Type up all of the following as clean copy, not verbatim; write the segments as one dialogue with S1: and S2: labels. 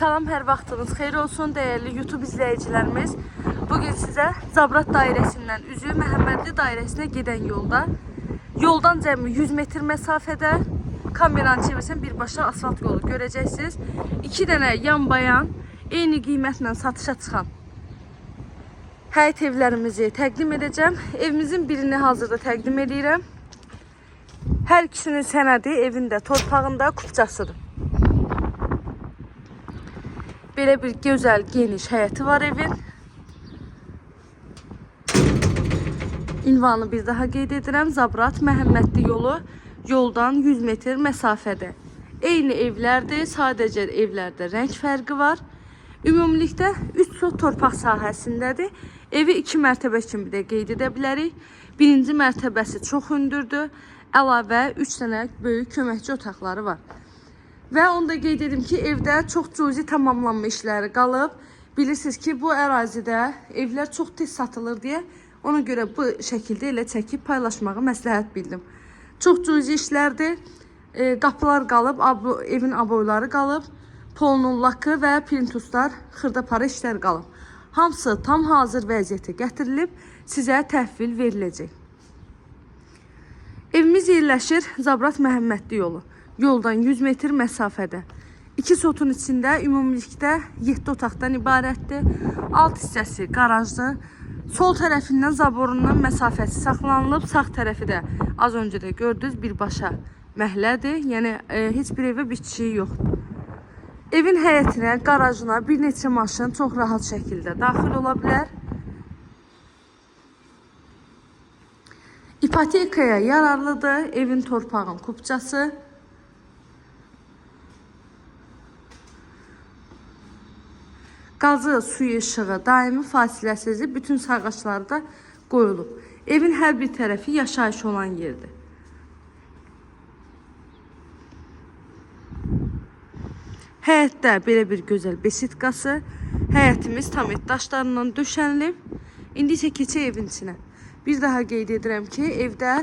S1: Salam, hər vaxtınız xeyir olsun değerli YouTube izleyicilerimiz. Bugün size Zabrat dairesinden Üzüy Məhəmmədli dairesine giden yoldan cəmi 100 metr mesafede kameranı çevirsən birbaşa asfalt yolu göreceksiniz. 2 dənə yan bayan eyni qiymətlə satışa çıxan həyət evlərimizi təqdim edəcəm. Evimizin birini hazırda təqdim edirəm. Hər ikisinin sənədi evində, torpağında, kupçasıdır. Belə bir gözəl, geniş həyəti var evin. Ünvanı bir daha qeyd edirəm. Zabrat Məhəmmədli yoldan 100 metr məsafədə. Eyni evlərdir, sadəcə evlərdə rəng fərqi var. Ümumilikdə 3 sot torpaq sahəsindədir. Evi 2 mərtəbə kimi də qeyd edə bilərik. Birinci mərtəbəsi çox hündürdür. Əlavə 3 dənə böyük köməkçi otaqları var. Və onu da qeyd edim ki, evdə çox cüzi tamamlanma işləri qalıb. Bilirsiniz ki, bu ərazidə evlər çox tez satılır deyə ona görə bu şəkildə elə çəkib paylaşmağı məsləhət bildim. Çox cüzi işlərdir. Qapılar qalıb, evin aboyları qalıb, polunun lakı və plintuslar, xırda-para işlər qalıb. Hamısı tam hazır vəziyyətə gətirilib, sizə təhvil veriləcək. Evimiz yerləşir Zabrat Məhəmmədli yoldan 100 metr məsafədə. 2 sotun içində ümumilikdə 7 otaqdan ibarətdir. Alt hissəsi qarajdır. Sol tərəfindən zaborundan məsafəsi saxlanılıb. Sağ tərəfi də az öncə də gördünüz birbaşa məhəllədir. Yəni heç bir evə bitişiyi yoxdur. Evin həyətinə, qarajına bir neçə maşın çox rahat şəkildə daxil ola bilər. İpotekaya yararlıdır. Evin torpağın kupçası. Qazı, suyu, işığı, daimi fasiləsiz bütün sağaçları da qoyulub. Evin hər bir tərəfi yaşayış olan yerdir. Həyətdə belə bir gözəl besidqası. Həyətimiz tam et daşlarından döşənilib. İndi isə keçək evin içinə. Bir daha qeyd edirəm ki, evdə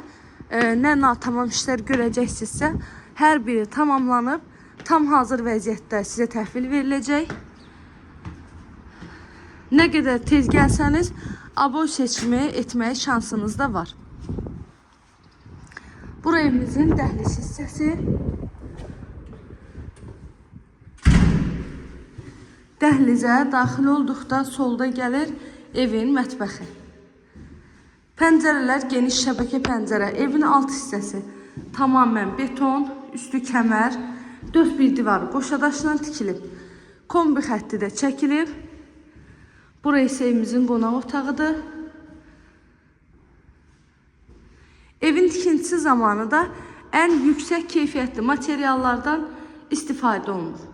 S1: nə natamam işlər görəcəksinizsə, hər biri tamamlanıb, tam hazır vəziyyətdə sizə təhvil veriləcək. Nə qədər tez gəlsəniz, aboy seçimi etməyə şansınız da var. Bura evimizin dəhliz hissəsi. Dəhlizə daxil olduqda solda gəlir evin mətbəxi. Pəncərələr geniş şəbəkə pəncərə. Evin alt hissəsi tamamən beton, üstü kəmər, 4 bir divarı qoşadaşla tikilib. Kombi xətti də çəkilib. Bura isə evimizin qonaq otağıdır. Evin tikintisi zamanı da ən yüksək keyfiyyətli materiallardan istifadə olunur.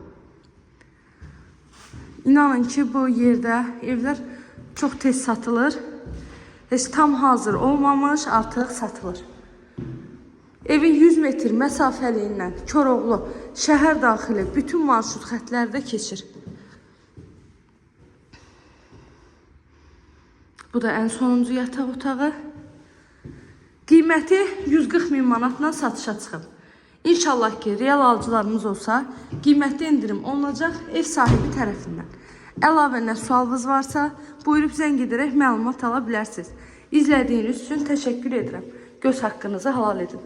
S1: İnanın ki, bu yerdə evlər çox tez satılır. Heç tam hazır olmamış, artıq satılır. Evin 100 metr məsafəliyindən Koroğlu şəhər daxili bütün marşrut xətlərdə keçir. Bu da ən sonuncu yataq otağı. Qiyməti 140 min manatla satışa çıxıb. İnşallah ki, real alıcılarımız olsa, qiymətli indirim olunacaq ev sahibi tərəfindən. Əlavə nə sualınız varsa, buyurub zəng edərək məlumat ala bilərsiniz. İzlədiyiniz üçün təşəkkür edirəm. Göz haqqınızı halal edin.